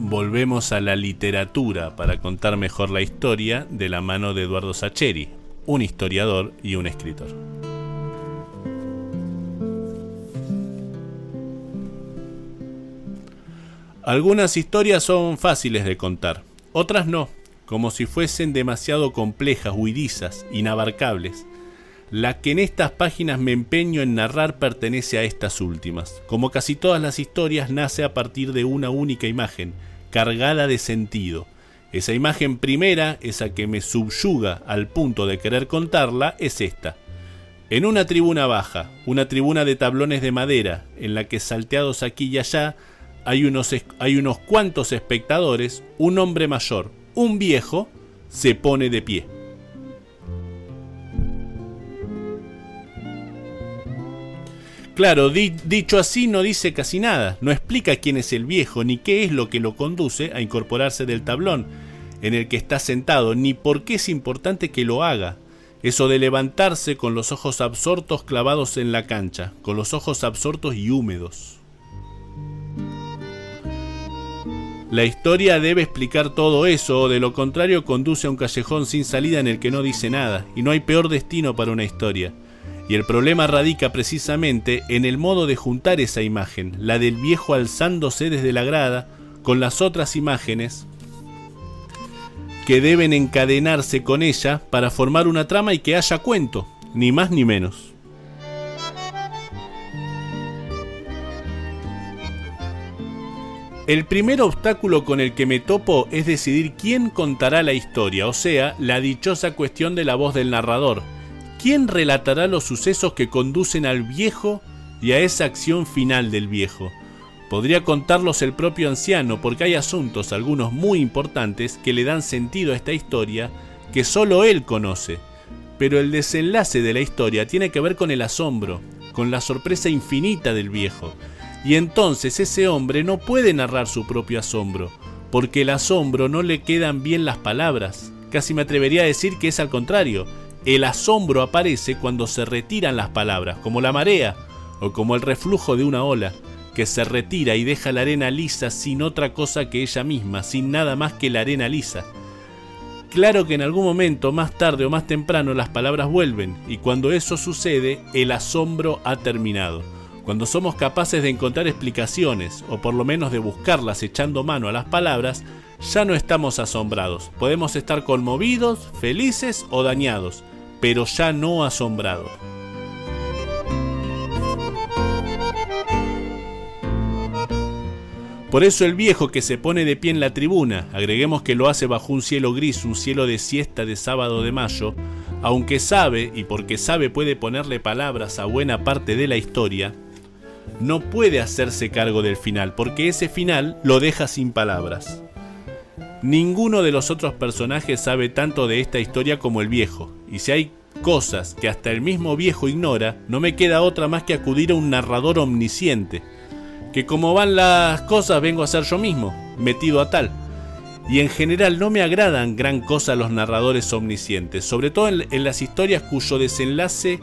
volvemos a la literatura para contar mejor la historia de la mano de Eduardo Sacheri, un historiador y un escritor. Algunas historias son fáciles de contar, otras no, como si fuesen demasiado complejas, huidizas, inabarcables. La que en estas páginas me empeño en narrar pertenece a estas últimas. Como casi todas las historias, nace a partir de una única imagen, cargada de sentido. Esa imagen primera, esa que me subyuga al punto de querer contarla, es esta. En una tribuna baja, una tribuna de tablones de madera, en la que salteados aquí y allá, hay unos cuantos espectadores, un hombre mayor, un viejo, se pone de pie. Claro, dicho así no dice casi nada, no explica quién es el viejo, ni qué es lo que lo conduce a incorporarse del tablón en el que está sentado, ni por qué es importante que lo haga. Eso de levantarse con los ojos absortos clavados en la cancha, con los ojos absortos y húmedos. La historia debe explicar todo eso, o de lo contrario conduce a un callejón sin salida en el que no dice nada, y no hay peor destino para una historia. Y el problema radica precisamente en el modo de juntar esa imagen, la del viejo alzándose desde la grada, con las otras imágenes que deben encadenarse con ella para formar una trama y que haya cuento, ni más ni menos. El primer obstáculo con el que me topo es decidir quién contará la historia, o sea, la dichosa cuestión de la voz del narrador. ¿Quién relatará los sucesos que conducen al viejo y a esa acción final del viejo? Podría contarlos el propio anciano, porque hay asuntos, algunos muy importantes, que le dan sentido a esta historia que solo él conoce. Pero el desenlace de la historia tiene que ver con el asombro, con la sorpresa infinita del viejo. Y entonces ese hombre no puede narrar su propio asombro, porque el asombro no le quedan bien las palabras. Casi me atrevería a decir que es al contrario. El asombro aparece cuando se retiran las palabras, como la marea o como el reflujo de una ola, que se retira y deja la arena lisa sin otra cosa que ella misma, sin nada más que la arena lisa. Claro que en algún momento, más tarde o más temprano, las palabras vuelven, y cuando eso sucede, el asombro ha terminado. Cuando somos capaces de encontrar explicaciones, o por lo menos de buscarlas echando mano a las palabras, ya no estamos asombrados. Podemos estar conmovidos, felices o dañados, pero ya no asombrados. Por eso el viejo que se pone de pie en la tribuna, agreguemos que lo hace bajo un cielo gris, un cielo de siesta de sábado de mayo, aunque sabe, y porque sabe puede ponerle palabras a buena parte de la historia, no puede hacerse cargo del final, porque ese final lo deja sin palabras. Ninguno de los otros personajes sabe tanto de esta historia como el viejo, y si hay cosas que hasta el mismo viejo ignora, no me queda otra más que acudir a un narrador omnisciente, que como van las cosas vengo a ser yo mismo, metido a tal. Y en general no me agradan gran cosa los narradores omniscientes, sobre todo en las historias cuyo desenlace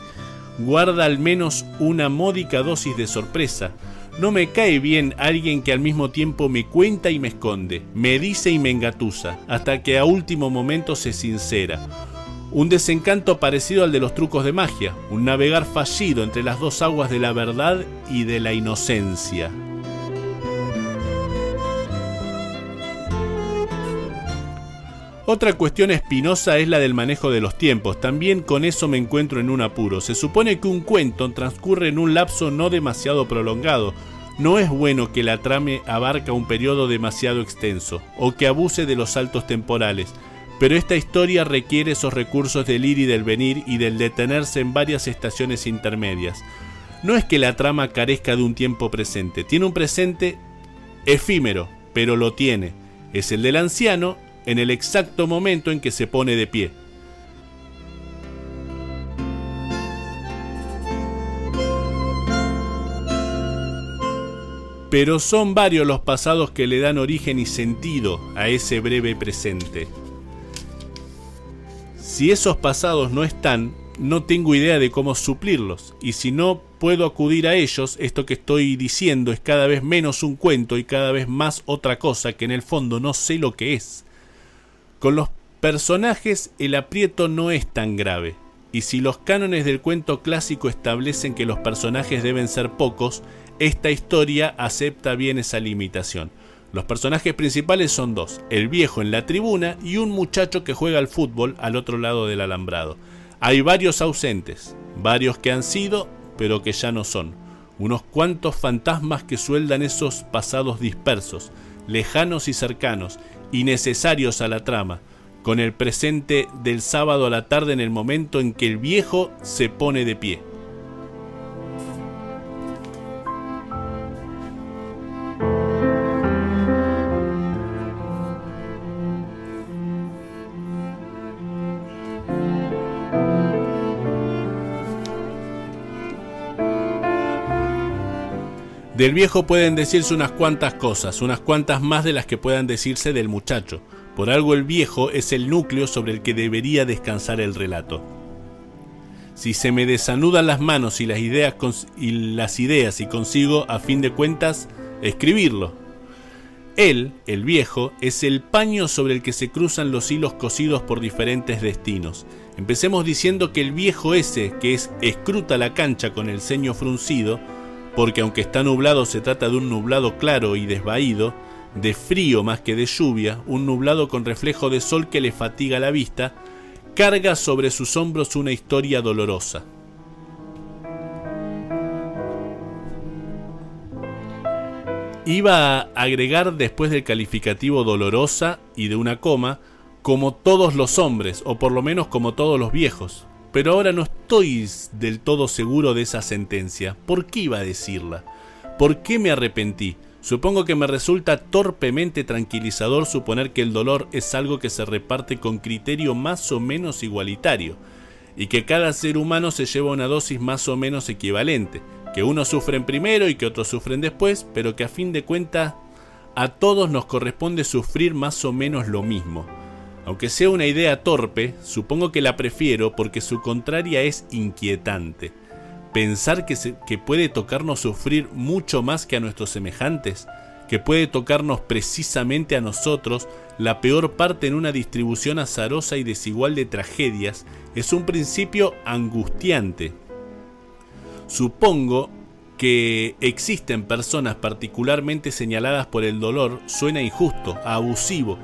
guarda al menos una módica dosis de sorpresa. No me cae bien alguien que al mismo tiempo me cuenta y me esconde, me dice y me engatusa, hasta que a último momento se sincera. Un desencanto parecido al de los trucos de magia, un navegar fallido entre las dos aguas de la verdad y de la inocencia. Otra cuestión espinosa es la del manejo de los tiempos. También con eso me encuentro en un apuro. Se supone que un cuento transcurre en un lapso no demasiado prolongado. No es bueno que la trama abarca un periodo demasiado extenso, o que abuse de los saltos temporales. Pero esta historia requiere esos recursos del ir y del venir y del detenerse en varias estaciones intermedias. No es que la trama carezca de un tiempo presente. Tiene un presente efímero, pero lo tiene. Es el del anciano en el exacto momento en que se pone de pie. Pero son varios los pasados que le dan origen y sentido a ese breve presente. Si esos pasados no están, no tengo idea de cómo suplirlos, y si no puedo acudir a ellos, esto que estoy diciendo es cada vez menos un cuento y cada vez más otra cosa que en el fondo no sé lo que es. Con los personajes el aprieto no es tan grave, y si los cánones del cuento clásico establecen que los personajes deben ser pocos, esta historia acepta bien esa limitación. Los personajes principales son dos, el viejo en la tribuna y un muchacho que juega al fútbol al otro lado del alambrado. Hay varios ausentes, varios que han sido, pero que ya no son. Unos cuantos fantasmas que sueldan esos pasados dispersos, lejanos y cercanos, y necesarios a la trama, con el presente del sábado a la tarde en el momento en que el viejo se pone de pie. Del viejo pueden decirse unas cuantas cosas, unas cuantas más de las que puedan decirse del muchacho. Por algo el viejo es el núcleo sobre el que debería descansar el relato. Si se me desanudan las manos y las ideas y consigo, a fin de cuentas, escribirlo. Él, el viejo, es el paño sobre el que se cruzan los hilos cosidos por diferentes destinos. Empecemos diciendo que el viejo ese, que escruta la cancha con el ceño fruncido, porque aunque está nublado se trata de un nublado claro y desvaído, de frío más que de lluvia, un nublado con reflejo de sol que le fatiga la vista, carga sobre sus hombros una historia dolorosa. Iba a agregar después del calificativo dolorosa y de una coma, como todos los hombres, o por lo menos como todos los viejos. Pero ahora no estoy del todo seguro de esa sentencia. ¿Por qué iba a decirla? ¿Por qué me arrepentí? Supongo que me resulta torpemente tranquilizador suponer que el dolor es algo que se reparte con criterio más o menos igualitario, y que cada ser humano se lleva una dosis más o menos equivalente, que unos sufren primero y que otros sufren después, pero que a fin de cuentas a todos nos corresponde sufrir más o menos lo mismo. Aunque sea una idea torpe, supongo que la prefiero porque su contraria es inquietante. Pensar que puede tocarnos sufrir mucho más que a nuestros semejantes, que puede tocarnos precisamente a nosotros, la peor parte en una distribución azarosa y desigual de tragedias, es un principio angustiante. Supongo que existen personas particularmente señaladas por el dolor, suena injusto, abusivo,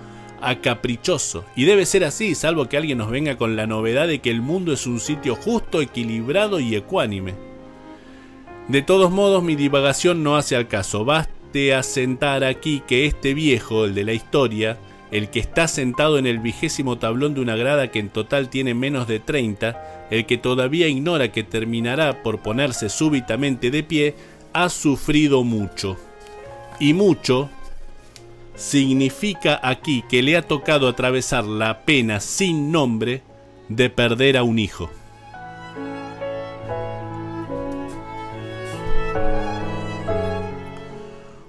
a caprichoso, y debe ser así, salvo que alguien nos venga con la novedad de que el mundo es un sitio justo, equilibrado y ecuánime. De todos modos, mi divagación no hace al caso. Baste asentar aquí que este viejo, el de la historia, el que está sentado en el 20º tablón de una grada que en total tiene menos de 30, el que todavía ignora que terminará por ponerse súbitamente de pie, ha sufrido mucho. Y mucho significa aquí que le ha tocado atravesar la pena sin nombre de perder a un hijo.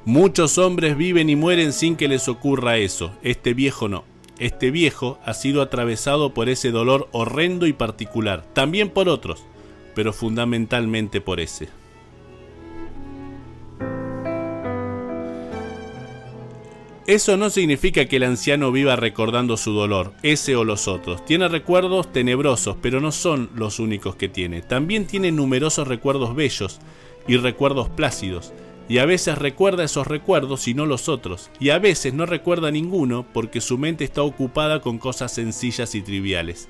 Muchos hombres viven y mueren sin que les ocurra eso. Este viejo no. Este viejo ha sido atravesado por ese dolor horrendo y particular, también por otros, pero fundamentalmente por ese. Eso no significa que el anciano viva recordando su dolor, ese o los otros. Tiene recuerdos tenebrosos, pero no son los únicos que tiene. También tiene numerosos recuerdos bellos y recuerdos plácidos. Y a veces recuerda esos recuerdos y no los otros. Y a veces no recuerda ninguno porque su mente está ocupada con cosas sencillas y triviales,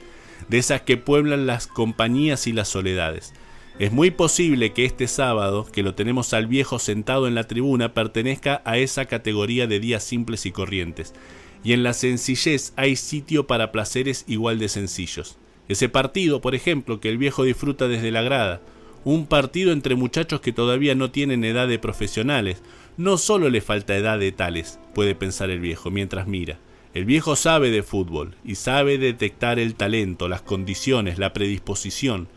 de esas que pueblan las compañías y las soledades. Es muy posible que este sábado, que lo tenemos al viejo sentado en la tribuna, pertenezca a esa categoría de días simples y corrientes. Y en la sencillez hay sitio para placeres igual de sencillos. Ese partido, por ejemplo, que el viejo disfruta desde la grada. Un partido entre muchachos que todavía no tienen edad de profesionales. No solo le falta edad de tales, puede pensar el viejo mientras mira. El viejo sabe de fútbol y sabe detectar el talento, las condiciones, la predisposición.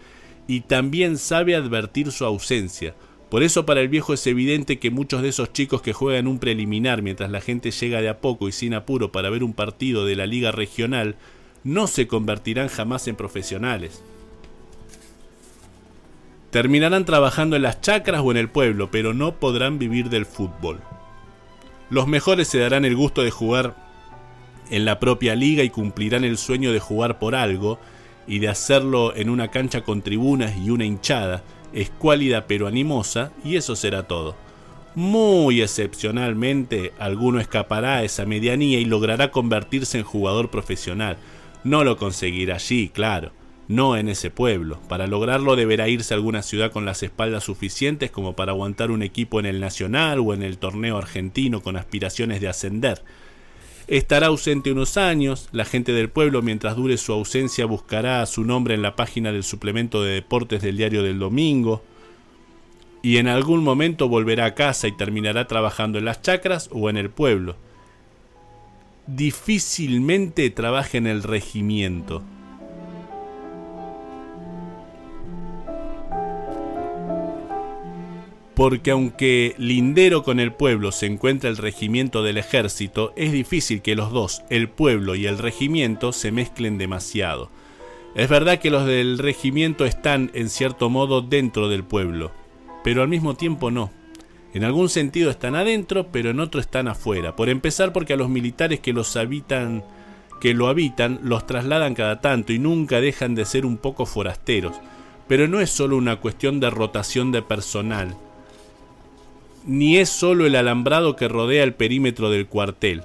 Y también sabe advertir su ausencia. Por eso para el viejo es evidente que muchos de esos chicos que juegan un preliminar mientras la gente llega de a poco y sin apuro para ver un partido de la liga regional, no se convertirán jamás en profesionales. Terminarán trabajando en las chacras o en el pueblo, pero no podrán vivir del fútbol. Los mejores se darán el gusto de jugar en la propia liga y cumplirán el sueño de jugar por algo y de hacerlo en una cancha con tribunas y una hinchada, escuálida pero animosa, y eso será todo. Muy excepcionalmente, alguno escapará a esa medianía y logrará convertirse en jugador profesional. No lo conseguirá allí, claro, no en ese pueblo. Para lograrlo deberá irse a alguna ciudad con las espaldas suficientes como para aguantar un equipo en el Nacional o en el torneo argentino con aspiraciones de ascender. Estará ausente unos años, la gente del pueblo mientras dure su ausencia buscará su nombre en la página del suplemento de deportes del diario del domingo, y en algún momento volverá a casa y terminará trabajando en las chacras o en el pueblo. Difícilmente trabaja en el regimiento. Porque aunque lindero con el pueblo se encuentra el regimiento del ejército, es difícil que los dos, el pueblo y el regimiento, se mezclen demasiado. Es verdad que los del regimiento están, en cierto modo, dentro del pueblo, pero al mismo tiempo no. En algún sentido están adentro, pero en otro están afuera. Por empezar, porque a los militares que lo habitan los trasladan cada tanto y nunca dejan de ser un poco forasteros. Pero no es solo una cuestión de rotación de personal, ni es solo el alambrado que rodea el perímetro del cuartel,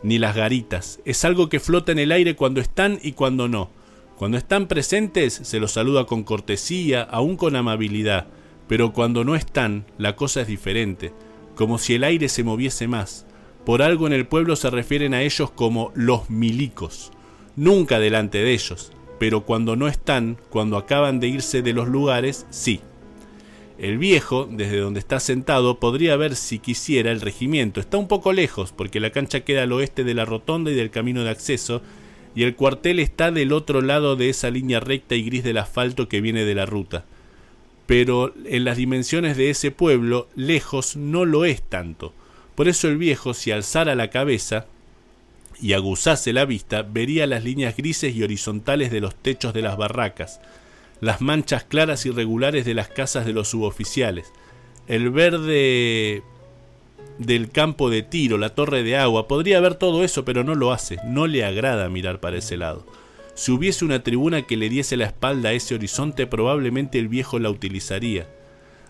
ni las garitas. Es algo que flota en el aire cuando están y cuando no. Cuando están presentes se los saluda con cortesía, aún con amabilidad, pero cuando no están, la cosa es diferente, como si el aire se moviese más. Por algo en el pueblo se refieren a ellos como los milicos, nunca delante de ellos, pero cuando no están, cuando acaban de irse de los lugares, sí. El viejo, desde donde está sentado, podría ver si quisiera el regimiento. Está un poco lejos, porque la cancha queda al oeste de la rotonda y del camino de acceso, y el cuartel está del otro lado de esa línea recta y gris del asfalto que viene de la ruta. Pero en las dimensiones de ese pueblo, lejos no lo es tanto. Por eso el viejo, si alzara la cabeza y aguzase la vista, vería las líneas grises y horizontales de los techos de las barracas, las manchas claras y regulares de las casas de los suboficiales, el verde del campo de tiro, la torre de agua. Podría ver todo eso, pero no lo hace, no le agrada mirar para ese lado. Si hubiese una tribuna que le diese la espalda a ese horizonte, probablemente el viejo la utilizaría.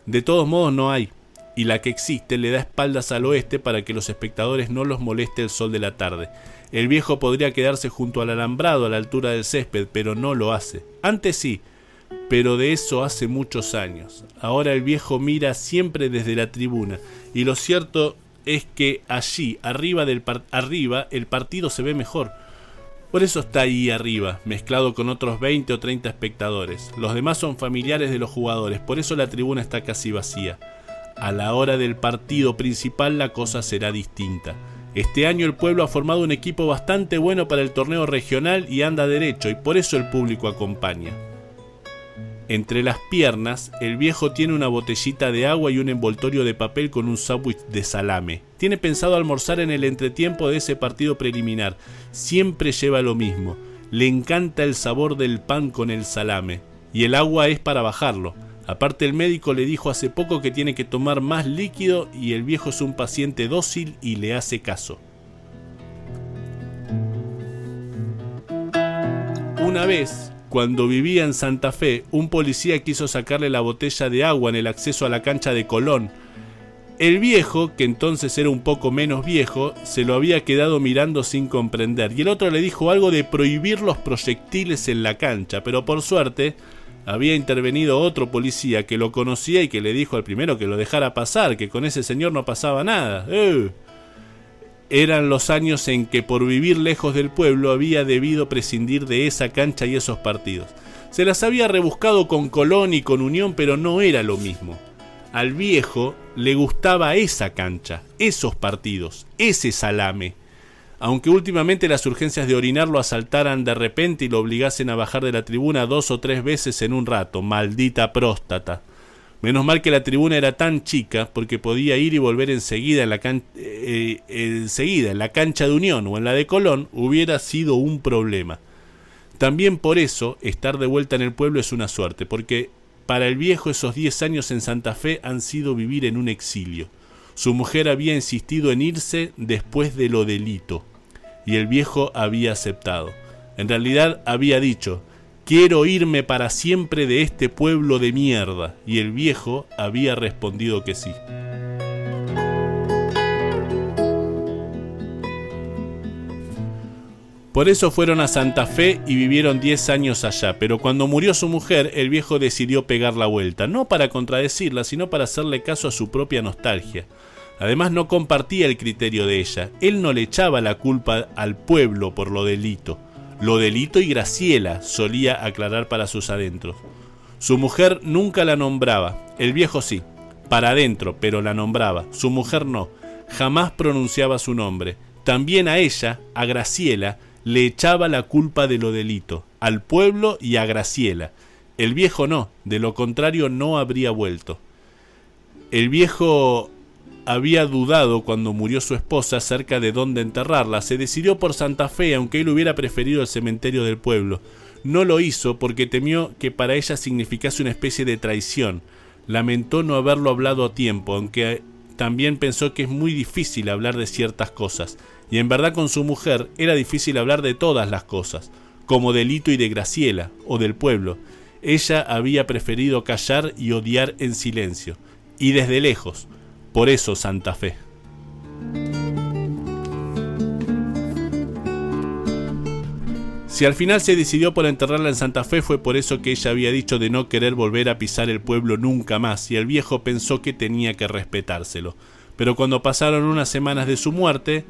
De todos modos no hay, y la que existe le da espaldas al oeste para que los espectadores no los moleste el sol de la tarde. El viejo podría quedarse junto al alambrado a la altura del césped, pero no lo hace. Antes sí, pero de eso hace muchos años. Ahora el viejo mira siempre desde la tribuna, y lo cierto es que allí, arriba el partido se ve mejor. Por eso está ahí arriba, mezclado con otros 20 o 30 espectadores. Los demás son familiares de los jugadores, por eso la tribuna está casi vacía. A la hora del partido principal la cosa será distinta. Este año el pueblo ha formado un equipo bastante bueno para el torneo regional y anda derecho, y por eso el público acompaña. Entre las piernas, el viejo tiene una botellita de agua y un envoltorio de papel con un sándwich de salame. Tiene pensado almorzar en el entretiempo de ese partido preliminar. Siempre lleva lo mismo. Le encanta el sabor del pan con el salame. Y el agua es para bajarlo. Aparte, el médico le dijo hace poco que tiene que tomar más líquido y el viejo es un paciente dócil y le hace caso. Una vez, cuando vivía en Santa Fe, un policía quiso sacarle la botella de agua en el acceso a la cancha de Colón. El viejo, que entonces era un poco menos viejo, se lo había quedado mirando sin comprender, y el otro le dijo algo de prohibir los proyectiles en la cancha, pero por suerte había intervenido otro policía que lo conocía y que le dijo al primero que lo dejara pasar, que con ese señor no pasaba nada. Eran los años en que por vivir lejos del pueblo había debido prescindir de esa cancha y esos partidos. Se las había rebuscado con Colón y con Unión, pero no era lo mismo. Al viejo le gustaba esa cancha, esos partidos, ese salame. Aunque últimamente las urgencias de orinar lo asaltaran de repente y lo obligasen a bajar de la tribuna 2 o 3 veces en un rato, maldita próstata. Menos mal que la tribuna era tan chica, porque podía ir y volver enseguida en la cancha de Unión o en la de Colón, hubiera sido un problema. También por eso, estar de vuelta en el pueblo es una suerte, porque para el viejo esos 10 años en Santa Fe han sido vivir en un exilio. Su mujer había insistido en irse después de lo del hito, y el viejo había aceptado. En realidad había dicho: quiero irme para siempre de este pueblo de mierda, y el viejo había respondido que sí. Por eso fueron a Santa Fe y vivieron 10 años allá, pero cuando murió su mujer, el viejo decidió pegar la vuelta, no para contradecirla, sino para hacerle caso a su propia nostalgia. Además, no compartía el criterio de ella. Él no le echaba la culpa al pueblo por lo del hito. Lo del hito y Graciela, solía aclarar para sus adentros. Su mujer nunca la nombraba, el viejo sí, para adentro, pero la nombraba. Su mujer no, jamás pronunciaba su nombre. También a ella, a Graciela, le echaba la culpa de lo del hito, al pueblo y a Graciela. El viejo no, de lo contrario no habría vuelto. El viejo había dudado cuando murió su esposa acerca de dónde enterrarla. Se decidió por Santa Fe, aunque él hubiera preferido el cementerio del pueblo. No lo hizo porque temió que para ella significase una especie de traición. Lamentó no haberlo hablado a tiempo, aunque también pensó que es muy difícil hablar de ciertas cosas. Y en verdad con su mujer era difícil hablar de todas las cosas, como del hito y de Graciela, o del pueblo. Ella había preferido callar y odiar en silencio, y desde lejos. Por eso Santa Fe. Si al final se decidió por enterrarla en Santa Fe, fue por eso que ella había dicho de no querer volver a pisar el pueblo nunca más, y el viejo pensó que tenía que respetárselo. Pero cuando pasaron unas semanas de su muerte,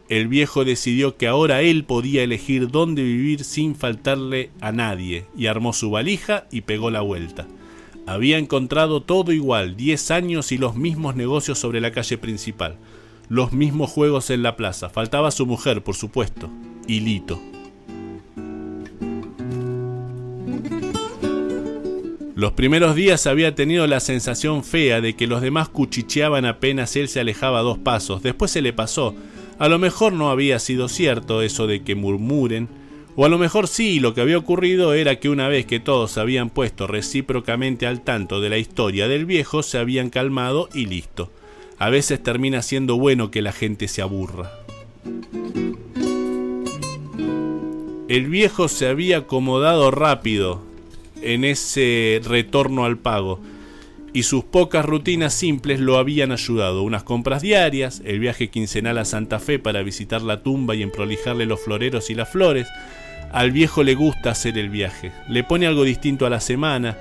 el viejo decidió que ahora él podía elegir dónde vivir sin faltarle a nadie, y armó su valija y pegó la vuelta. Había encontrado todo igual, 10 años y los mismos negocios sobre la calle principal, los mismos juegos en la plaza. Faltaba su mujer, por supuesto, y Lito. Los primeros días había tenido la sensación fea de que los demás cuchicheaban apenas él se alejaba 2 pasos. Después se le pasó. A lo mejor no había sido cierto eso de que murmuren, o a lo mejor sí, lo que había ocurrido era que una vez que todos se habían puesto recíprocamente al tanto de la historia del viejo, se habían calmado y listo. A veces termina siendo bueno que la gente se aburra. El viejo se había acomodado rápido en ese retorno al pago, y sus pocas rutinas simples lo habían ayudado. Unas compras diarias, el viaje quincenal a Santa Fe para visitar la tumba y emprolijarle los floreros y las flores. Al viejo le gusta hacer el viaje, le pone algo distinto a la semana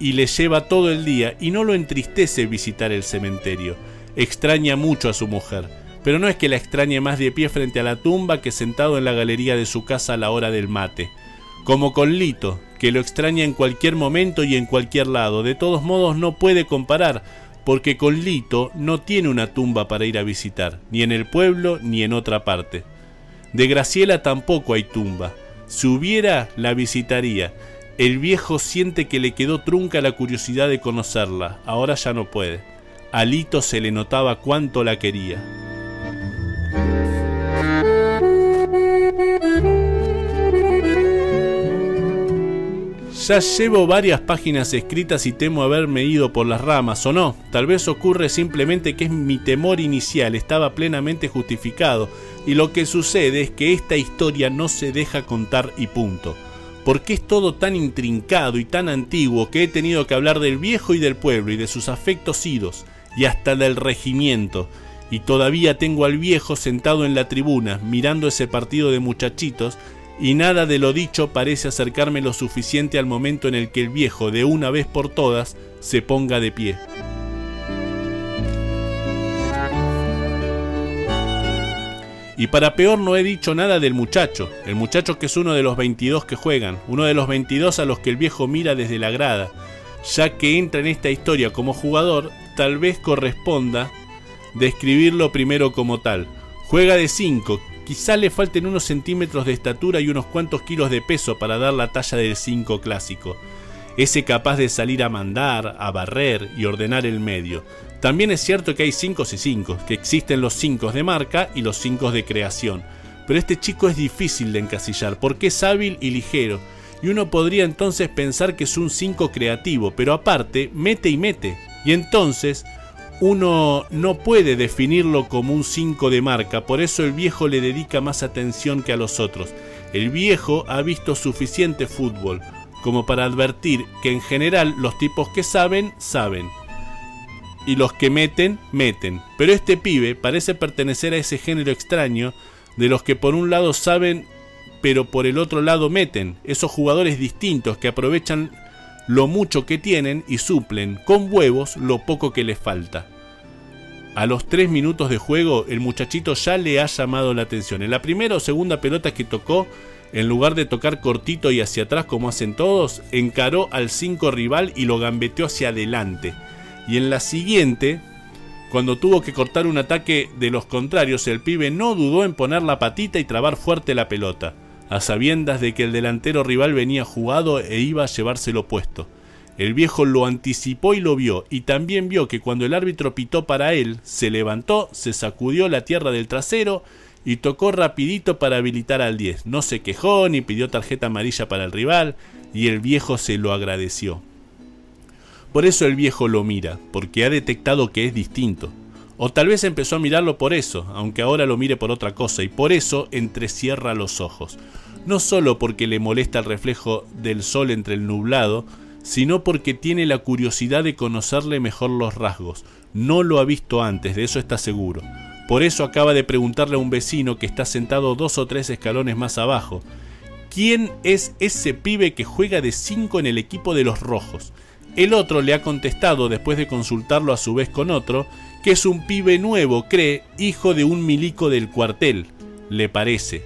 y le lleva todo el día, y no lo entristece visitar el cementerio. Extraña mucho a su mujer, pero no es que la extrañe más de pie frente a la tumba que sentado en la galería de su casa a la hora del mate. Como con Lito, que lo extraña en cualquier momento y en cualquier lado. De todos modos no puede comparar, porque con Lito no tiene una tumba para ir a visitar, ni en el pueblo ni en otra parte. De Graciela tampoco hay tumba. Si hubiera, la visitaría. El viejo siente que le quedó trunca la curiosidad de conocerla. Ahora ya no puede. A Lito se le notaba cuánto la quería. Ya llevo varias páginas escritas y temo haberme ido por las ramas, ¿o no? Tal vez ocurre simplemente que mi temor inicial estaba plenamente justificado, y lo que sucede es que esta historia no se deja contar y punto. Porque es todo tan intrincado y tan antiguo que he tenido que hablar del viejo y del pueblo y de sus afectos idos, y hasta del regimiento. Y todavía tengo al viejo sentado en la tribuna, mirando ese partido de muchachitos, y nada de lo dicho parece acercarme lo suficiente al momento en el que el viejo, de una vez por todas, se ponga de pie. Y para peor no he dicho nada del muchacho, el muchacho que es uno de los 22 que juegan, uno de los 22 a los que el viejo mira desde la grada. Ya que entra en esta historia como jugador, tal vez corresponda describirlo primero como tal. Juega de 5, quizá le falten unos centímetros de estatura y unos cuantos kilos de peso para dar la talla del 5 clásico. Ese capaz de salir a mandar, a barrer y ordenar el medio. También es cierto que hay 5 y 5, que existen los 5 de marca y los 5 de creación. Pero este chico es difícil de encasillar porque es hábil y ligero, y uno podría entonces pensar que es un 5 creativo, pero aparte mete y mete, y entonces uno no puede definirlo como un 5 de marca. Por eso el viejo le dedica más atención que a los otros. El viejo ha visto suficiente fútbol como para advertir que en general los tipos que saben, saben, y los que meten, meten. Pero este pibe parece pertenecer a ese género extraño de los que por un lado saben, pero por el otro lado meten. Esos jugadores distintos que aprovechan lo mucho que tienen y suplen con huevos lo poco que les falta. A los 3 minutos de juego, el muchachito ya le ha llamado la atención. En la primera o segunda pelota que tocó, en lugar de tocar cortito y hacia atrás como hacen todos, encaró al 5 rival y lo gambeteó hacia adelante. Y en la siguiente, cuando tuvo que cortar un ataque de los contrarios, el pibe no dudó en poner la patita y trabar fuerte la pelota, a sabiendas de que el delantero rival venía jugado e iba a llevárselo puesto. El viejo lo anticipó y lo vio, y también vio que cuando el árbitro pitó para él, se levantó, se sacudió la tierra del trasero y tocó rapidito para habilitar al 10. No se quejó ni pidió tarjeta amarilla para el rival, y el viejo se lo agradeció. Por eso el viejo lo mira, porque ha detectado que es distinto. O tal vez empezó a mirarlo por eso, aunque ahora lo mire por otra cosa, y por eso entrecierra los ojos. No solo porque le molesta el reflejo del sol entre el nublado, sino porque tiene la curiosidad de conocerle mejor los rasgos. No lo ha visto antes, de eso está seguro. Por eso acaba de preguntarle a un vecino que está sentado 2 o 3 escalones más abajo: ¿quién es ese pibe que juega de 5 en el equipo de los rojos? El otro le ha contestado, después de consultarlo a su vez con otro, que es un pibe nuevo, cree, hijo de un milico del cuartel, le parece.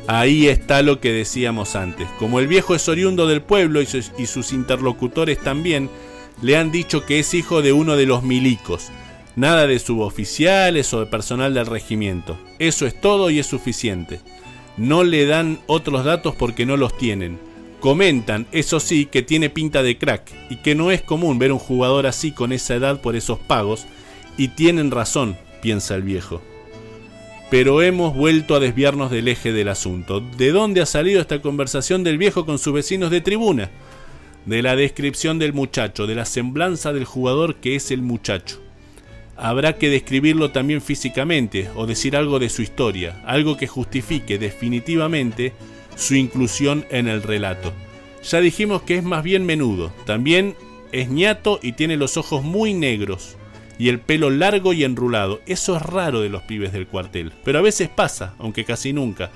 Ahí está lo que decíamos antes. Como el viejo es oriundo del pueblo y sus interlocutores también, le han dicho que es hijo de uno de los milicos. Nada de suboficiales o de personal del regimiento. Eso es todo y es suficiente. No le dan otros datos porque no los tienen. Comentan, eso sí, que tiene pinta de crack y que no es común ver un jugador así con esa edad por esos pagos, y tienen razón, piensa el viejo. Pero hemos vuelto a desviarnos del eje del asunto. ¿De dónde ha salido esta conversación del viejo con sus vecinos de tribuna? De la descripción del muchacho, de la semblanza del jugador que es el muchacho. Habrá que describirlo también físicamente o decir algo de su historia, algo que justifique definitivamente su inclusión en el relato. Ya dijimos que es más bien menudo, también es ñato y tiene los ojos muy negros y el pelo largo y enrulado. Eso es raro de los pibes del cuartel, pero a veces pasa, aunque casi nunca.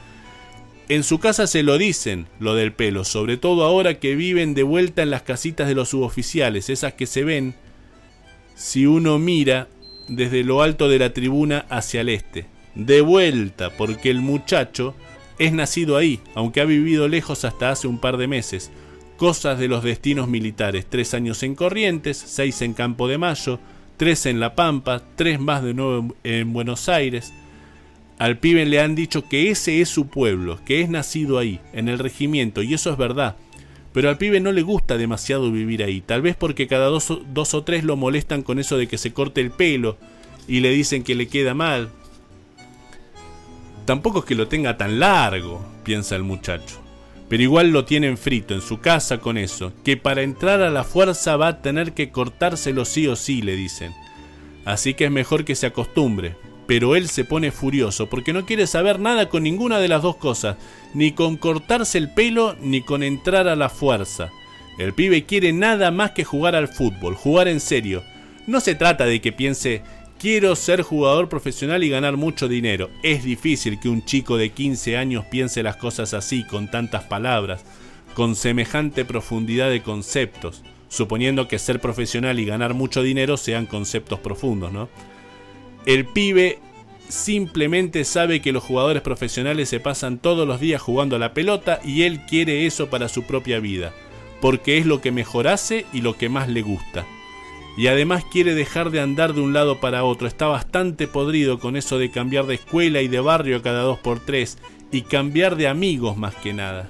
En su casa se lo dicen, lo del pelo, sobre todo ahora que viven de vuelta en las casitas de los suboficiales, esas que se ven si uno mira desde lo alto de la tribuna hacia el este. De vuelta, porque el muchacho es nacido ahí, aunque ha vivido lejos hasta hace un par de meses. Cosas de los destinos militares: 3 años en Corrientes, 6 en Campo de Mayo, 3 en La Pampa, 3 más de nuevo en Buenos Aires. Al pibe le han dicho que ese es su pueblo, que es nacido ahí, en el regimiento, y eso es verdad. Pero al pibe no le gusta demasiado vivir ahí, tal vez porque cada dos o tres lo molestan con eso de que se corte el pelo y le dicen que le queda mal. Tampoco es que lo tenga tan largo, piensa el muchacho, pero igual lo tienen frito en su casa con eso, que para entrar a la fuerza va a tener que cortárselo sí o sí, le dicen. Así que es mejor que se acostumbre. Pero él se pone furioso porque no quiere saber nada con ninguna de las dos cosas, ni con cortarse el pelo ni con entrar a la fuerza. El pibe quiere nada más que jugar al fútbol, jugar en serio. No se trata de que piense: quiero ser jugador profesional y ganar mucho dinero. Es difícil que un chico de 15 años piense las cosas así, con tantas palabras, con semejante profundidad de conceptos, suponiendo que ser profesional y ganar mucho dinero sean conceptos profundos, ¿no? El pibe simplemente sabe que los jugadores profesionales se pasan todos los días jugando a la pelota y él quiere eso para su propia vida, porque es lo que mejor hace y lo que más le gusta. Y además quiere dejar de andar de un lado para otro. Está bastante podrido con eso de cambiar de escuela y de barrio cada 2 por 3 y cambiar de amigos más que nada.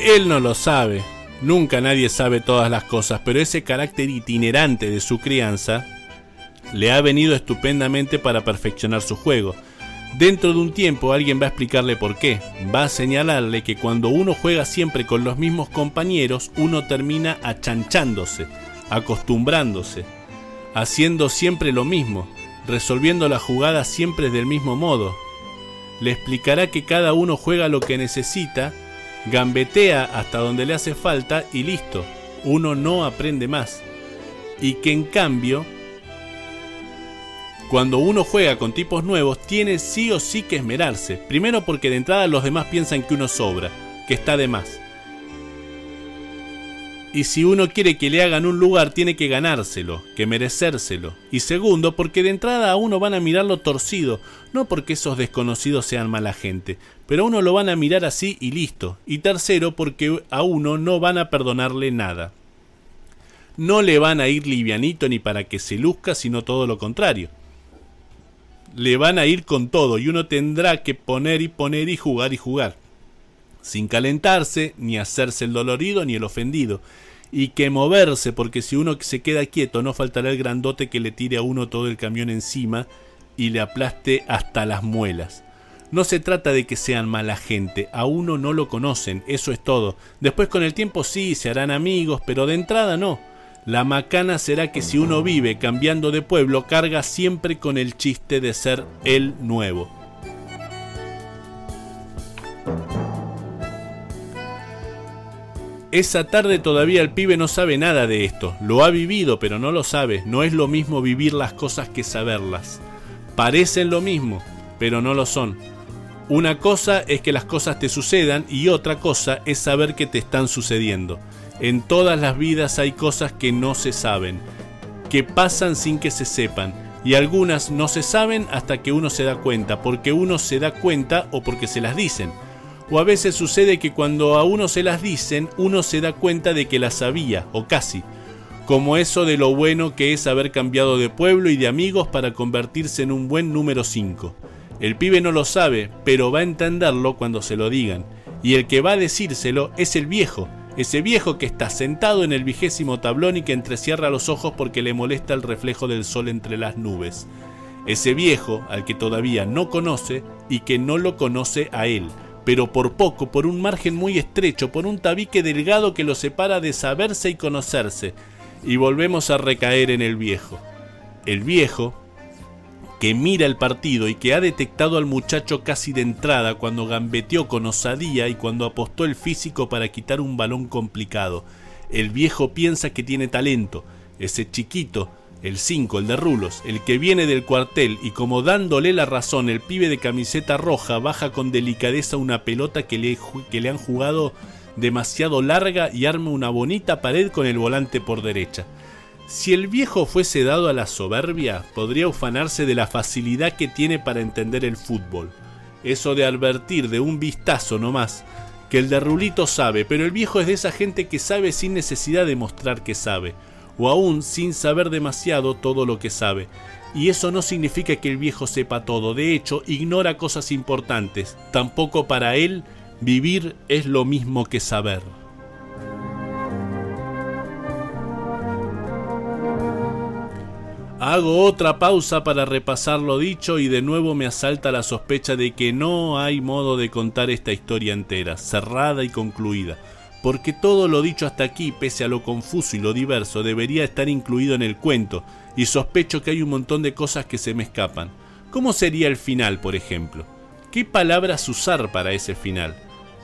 Él no lo sabe. Nunca nadie sabe todas las cosas, pero ese carácter itinerante de su crianza le ha venido estupendamente para perfeccionar su juego. Dentro de un tiempo alguien va a explicarle por qué. Va a señalarle que cuando uno juega siempre con los mismos compañeros, uno termina achanchándose, acostumbrándose, haciendo siempre lo mismo, resolviendo la jugada siempre del mismo modo. Le explicará que cada uno juega lo que necesita, gambetea hasta donde le hace falta y listo, uno no aprende más. Y que en cambio, cuando uno juega con tipos nuevos, tiene sí o sí que esmerarse. Primero porque de entrada los demás piensan que uno sobra, que está de más. Y si uno quiere que le hagan un lugar, tiene que ganárselo, que merecérselo. Y segundo, porque de entrada a uno van a mirarlo torcido, no porque esos desconocidos sean mala gente, pero a uno lo van a mirar así y listo. Y tercero, porque a uno no van a perdonarle nada. No le van a ir livianito ni para que se luzca, sino todo lo contrario. Le van a ir con todo y uno tendrá que poner y jugar, sin calentarse, ni hacerse el dolorido ni el ofendido, y que moverse, porque si uno se queda quieto no faltará el grandote que le tire a uno todo el camión encima y le aplaste hasta las muelas. No se trata de que sean mala gente, a uno no lo conocen, eso es todo. Después con el tiempo sí, se harán amigos, pero de entrada no. La macana será que si uno vive cambiando de pueblo, carga siempre con el chiste de ser el nuevo. Esa tarde todavía el pibe no sabe nada de esto. Lo ha vivido, pero no lo sabe. No es lo mismo vivir las cosas que saberlas. Parecen lo mismo, pero no lo son. Una cosa es que las cosas te sucedan y otra cosa es saber que te están sucediendo. En todas las vidas hay cosas que no se saben, que pasan sin que se sepan, y algunas no se saben hasta que uno se da cuenta, porque uno se da cuenta o porque se las dicen. O a veces sucede que cuando a uno se las dicen, uno se da cuenta de que las sabía, o casi. Como eso de lo bueno que es haber cambiado de pueblo y de amigos para convertirse en un buen número 5. El pibe no lo sabe, pero va a entenderlo cuando se lo digan. Y el que va a decírselo es el viejo. Ese viejo que está sentado en el 20º tablón y que entrecierra los ojos porque le molesta el reflejo del sol entre las nubes. Ese viejo al que todavía no conoce y que no lo conoce a él, pero por poco, por un margen muy estrecho, por un tabique delgado que lo separa de saberse y conocerse. Y volvemos a recaer en el viejo. El viejo que mira el partido y que ha detectado al muchacho casi de entrada cuando gambeteó con osadía y cuando apostó el físico para quitar un balón complicado. El viejo piensa que tiene talento. Ese chiquito, el 5, el de rulos, el que viene del cuartel y como dándole la razón, el pibe de camiseta roja baja con delicadeza una pelota que le han jugado demasiado larga y arma una bonita pared con el volante por derecha. Si el viejo fuese dado a la soberbia, podría ufanarse de la facilidad que tiene para entender el fútbol. Eso de advertir de un vistazo nomás, que el de Rulito sabe, pero el viejo es de esa gente que sabe sin necesidad de mostrar que sabe, o aún sin saber demasiado todo lo que sabe. Y eso no significa que el viejo sepa todo, de hecho, ignora cosas importantes. Tampoco para él, vivir es lo mismo que saber. Hago otra pausa para repasar lo dicho y de nuevo me asalta la sospecha de que no hay modo de contar esta historia entera, cerrada y concluida, porque todo lo dicho hasta aquí, pese a lo confuso y lo diverso, debería estar incluido en el cuento, y sospecho que hay un montón de cosas que se me escapan. ¿Cómo sería el final, por ejemplo? ¿Qué palabras usar para ese final?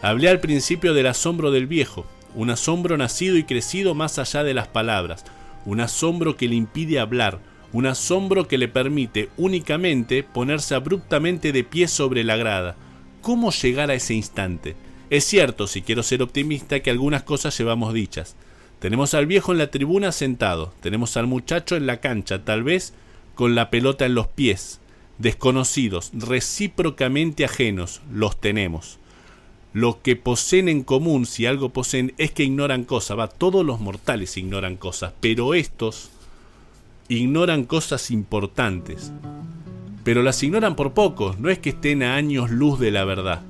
Hablé al principio del asombro del viejo, un asombro nacido y crecido más allá de las palabras, un asombro que le impide hablar, un asombro que le permite únicamente ponerse abruptamente de pie sobre la grada. ¿Cómo llegar a ese instante? Es cierto, si quiero ser optimista, que algunas cosas llevamos dichas. Tenemos al viejo en la tribuna sentado, tenemos al muchacho en la cancha, tal vez con la pelota en los pies. Desconocidos, recíprocamente ajenos, los tenemos. Lo que poseen en común, si algo poseen, es que ignoran cosas. Todos los mortales ignoran cosas, pero estos ignoran cosas importantes, pero las ignoran por poco, no es que estén a años luz de la verdad.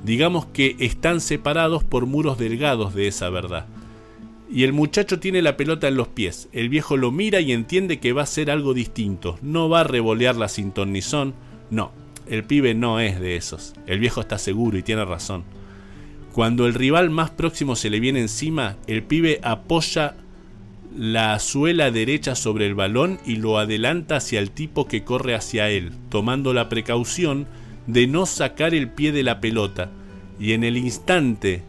Digamos que están separados por muros delgados de esa verdad. Y el muchacho tiene la pelota en los pies. El viejo lo mira y entiende que va a ser algo distinto. No va a revolearla sin ton ni son. No, el pibe no es de esos. El viejo está seguro y tiene razón. Cuando el rival más próximo se le viene encima, el pibe apoya la suela derecha sobre el balón y lo adelanta hacia el tipo que corre hacia él, tomando la precaución de no sacar el pie de la pelota. Y en el instante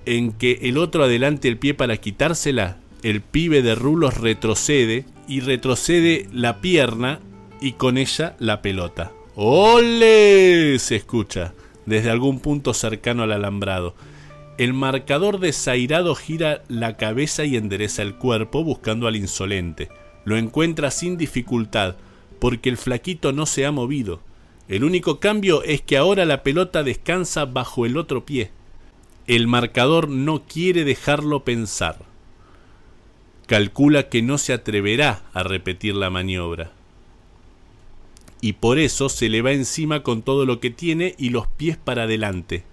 en que el otro adelante el pie para quitársela, el pibe de rulos retrocede y retrocede la pierna y con ella la pelota. ¡Ole! Se escucha desde algún punto cercano al alambrado. El marcador desairado gira la cabeza y endereza el cuerpo buscando al insolente. Lo encuentra sin dificultad porque el flaquito no se ha movido. El único cambio es que ahora la pelota descansa bajo el otro pie. El marcador no quiere dejarlo pensar. Calcula que no se atreverá a repetir la maniobra. Y por eso se le va encima con todo lo que tiene y los pies para adelante.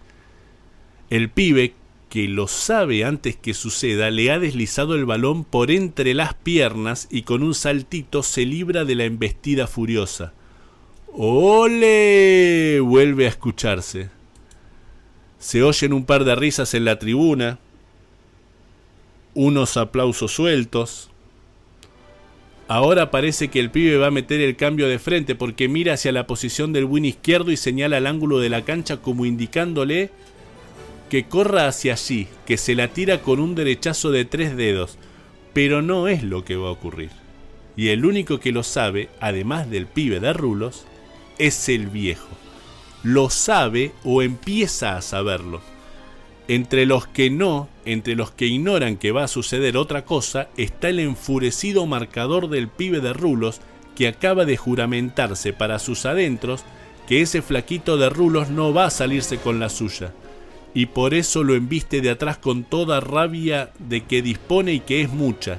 El pibe, que lo sabe antes que suceda, le ha deslizado el balón por entre las piernas y con un saltito se libra de la embestida furiosa. ¡Ole! Vuelve a escucharse. Se oyen un par de risas en la tribuna, unos aplausos sueltos. Ahora parece que el pibe va a meter el cambio de frente porque mira hacia la posición del win izquierdo y señala al ángulo de la cancha como indicándole que corra hacia allí, que se la tira con un derechazo de 3 dedos. Pero no es lo que va a ocurrir. Y el único que lo sabe, además del pibe de rulos, es el viejo. Lo sabe o empieza a saberlo. Entre los que ignoran que va a suceder otra cosa, está el enfurecido marcador del pibe de rulos que acaba de juramentarse para sus adentros que ese flaquito de rulos no va a salirse con la suya. Y por eso lo embiste de atrás con toda rabia de que dispone y que es mucha.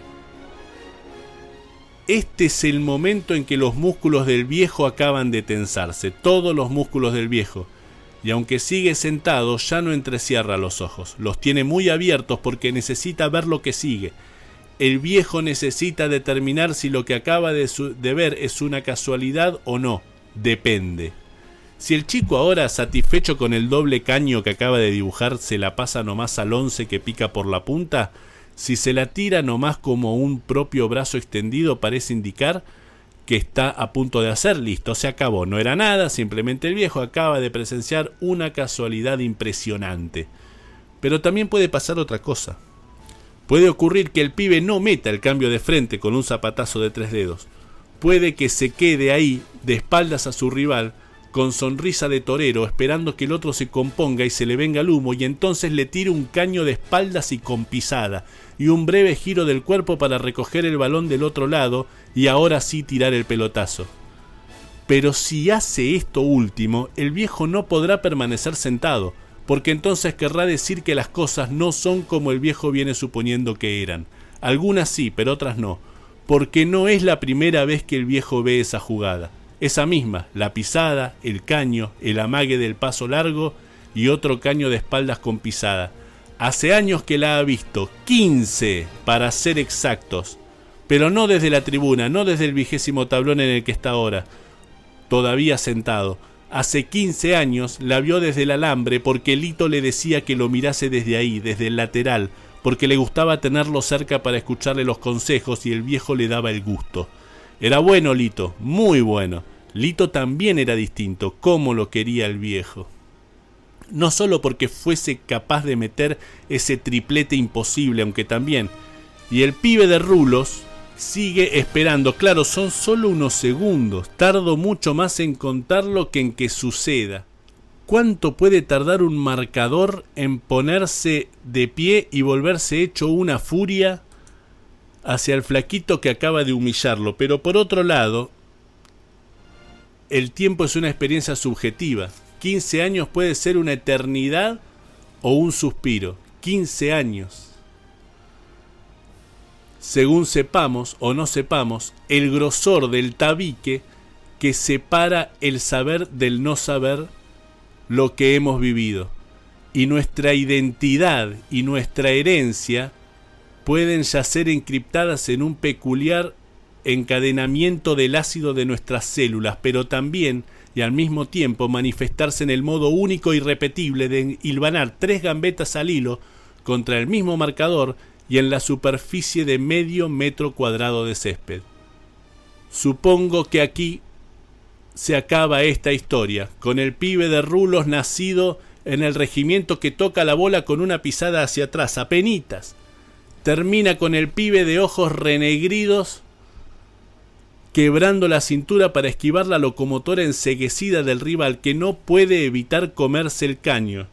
Este es el momento en que los músculos del viejo acaban de tensarse, todos los músculos del viejo. Y aunque sigue sentado, ya no entrecierra los ojos. Los tiene muy abiertos porque necesita ver lo que sigue. El viejo necesita determinar si lo que acaba de ver es una casualidad o no. Depende. Si el chico ahora, satisfecho con el doble caño que acaba de dibujar, se la pasa nomás al 11 que pica por la punta, si se la tira nomás como un propio brazo extendido, parece indicar que está a punto de hacer. Listo, se acabó, no era nada, simplemente el viejo acaba de presenciar una casualidad impresionante. Pero también puede pasar otra cosa. Puede ocurrir que el pibe no meta el cambio de frente con un zapatazo de 3 dedos. Puede que se quede ahí, de espaldas a su rival, con sonrisa de torero, esperando que el otro se componga y se le venga el humo, y entonces le tire un caño de espaldas y con pisada, y un breve giro del cuerpo para recoger el balón del otro lado, y ahora sí tirar el pelotazo. Pero si hace esto último, el viejo no podrá permanecer sentado, porque entonces querrá decir que las cosas no son como el viejo viene suponiendo que eran. Algunas sí, pero otras no, porque no es la primera vez que el viejo ve esa jugada. Esa misma, la pisada, el caño, el amague del paso largo y otro caño de espaldas con pisada. Hace años que la ha visto, 15 para ser exactos, pero no desde la tribuna, no desde el 20º tablón en el que está ahora, todavía sentado. Hace 15 años la vio desde el alambre porque Lito le decía que lo mirase desde ahí, desde el lateral, porque le gustaba tenerlo cerca para escucharle los consejos y el viejo le daba el gusto. Era bueno Lito, muy bueno. Lito también era distinto, como lo quería el viejo. No solo porque fuese capaz de meter ese triplete imposible, aunque también. Y el pibe de rulos sigue esperando. Claro, son solo unos segundos. Tardo mucho más en contarlo que en que suceda. ¿Cuánto puede tardar un marcador en ponerse de pie y volverse hecho una furia hacia el flaquito que acaba de humillarlo? Pero por otro lado, el tiempo es una experiencia subjetiva. 15 años puede ser una eternidad o un suspiro. 15 años. Según sepamos o no sepamos, el grosor del tabique que separa el saber del no saber lo que hemos vivido. y nuestra identidad y nuestra herencia pueden yacer encriptadas en un peculiar encadenamiento del ácido de nuestras células, pero también y al mismo tiempo manifestarse en el modo único y repetible de hilvanar 3 gambetas al hilo contra el mismo marcador y en la superficie de medio metro cuadrado de césped. Supongo que aquí se acaba esta historia, con el pibe de rulos nacido en el regimiento que toca la bola con una pisada hacia atrás, apenitas. Termina con el pibe de ojos renegridos quebrando la cintura para esquivar la locomotora enceguecida del rival que no puede evitar comerse el caño.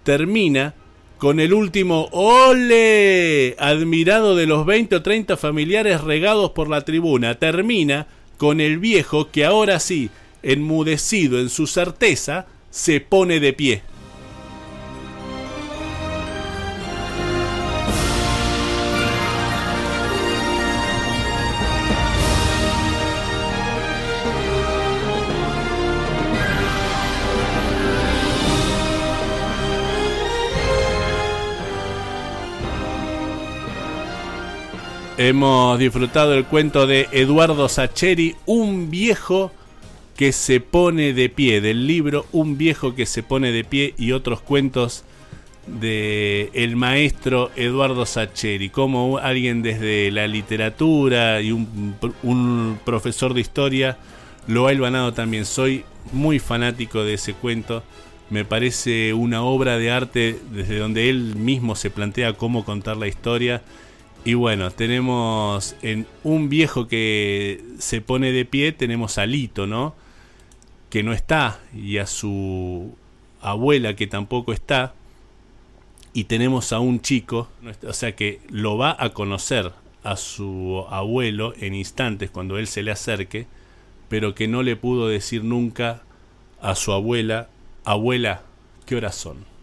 Termina con el último ¡ole!, admirado de los 20 o 30 familiares regados por la tribuna. Termina con el viejo que ahora sí, enmudecido en su certeza, se pone de pie. Hemos disfrutado el cuento de Eduardo Sacheri, Un viejo que se pone de pie, del libro Un viejo que se pone de pie, y otros cuentos de el maestro Eduardo Sacheri, como alguien desde la literatura y un profesor de historia lo ha hilvanado también. Soy muy fanático de ese cuento, me parece una obra de arte desde donde él mismo se plantea cómo contar la historia. Y bueno, tenemos en Un viejo que se pone de pie, tenemos a Lito, ¿no?, que no está, y a su abuela que tampoco está, y tenemos a un chico, o sea que lo va a conocer a su abuelo en instantes cuando él se le acerque, pero que no le pudo decir nunca a su abuela: abuela, ¿qué horas son?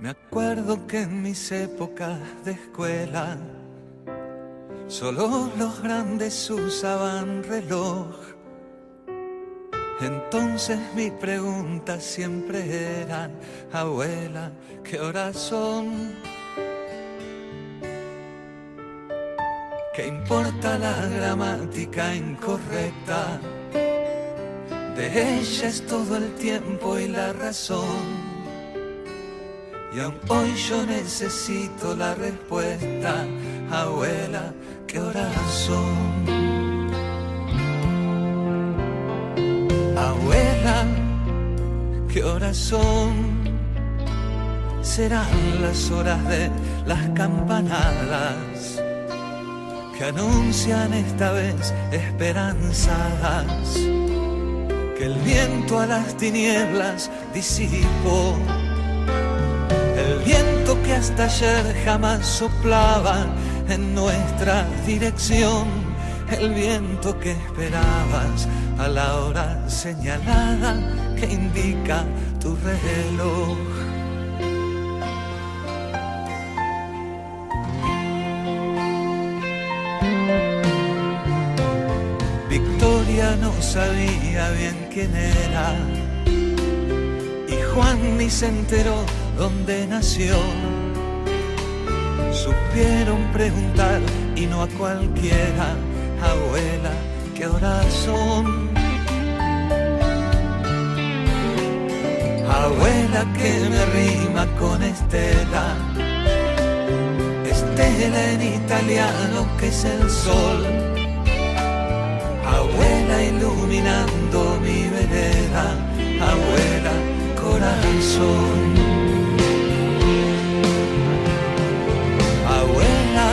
Me acuerdo que en mis épocas de escuela solo los grandes usaban reloj. Entonces mi pregunta siempre era: abuela, ¿qué horas son? ¿Qué importa la gramática incorrecta? De ella es todo el tiempo y la razón. Y aún hoy yo necesito la respuesta: abuela, ¿qué horas son? Abuela, ¿qué horas son? Serán las horas de las campanadas que anuncian esta vez esperanzadas que el viento a las tinieblas disipó. El viento que hasta ayer jamás soplaba en nuestra dirección, el viento que esperabas a la hora señalada que indica tu reloj. Victoria no sabía bien quién era y Juan ni se enteró dónde nació. Supieron preguntar y no a cualquiera: abuela, ¿qué horas son? Abuela, que me rima con Estela, Estela en italiano que es el sol. Abuela, iluminando mi vereda, abuela, corazón. Abuela,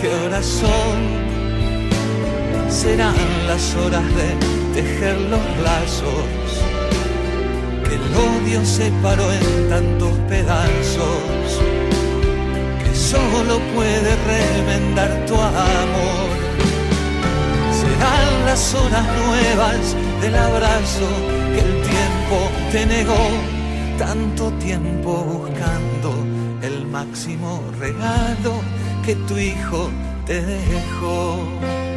¿qué horas son? Serán las horas de tejer los lazos que el odio separó en tantos pedazos, que solo puede remendar tu amor. Serán las horas nuevas del abrazo que el tiempo te negó, tanto tiempo buscando el máximo regalo que tu hijo te dejó.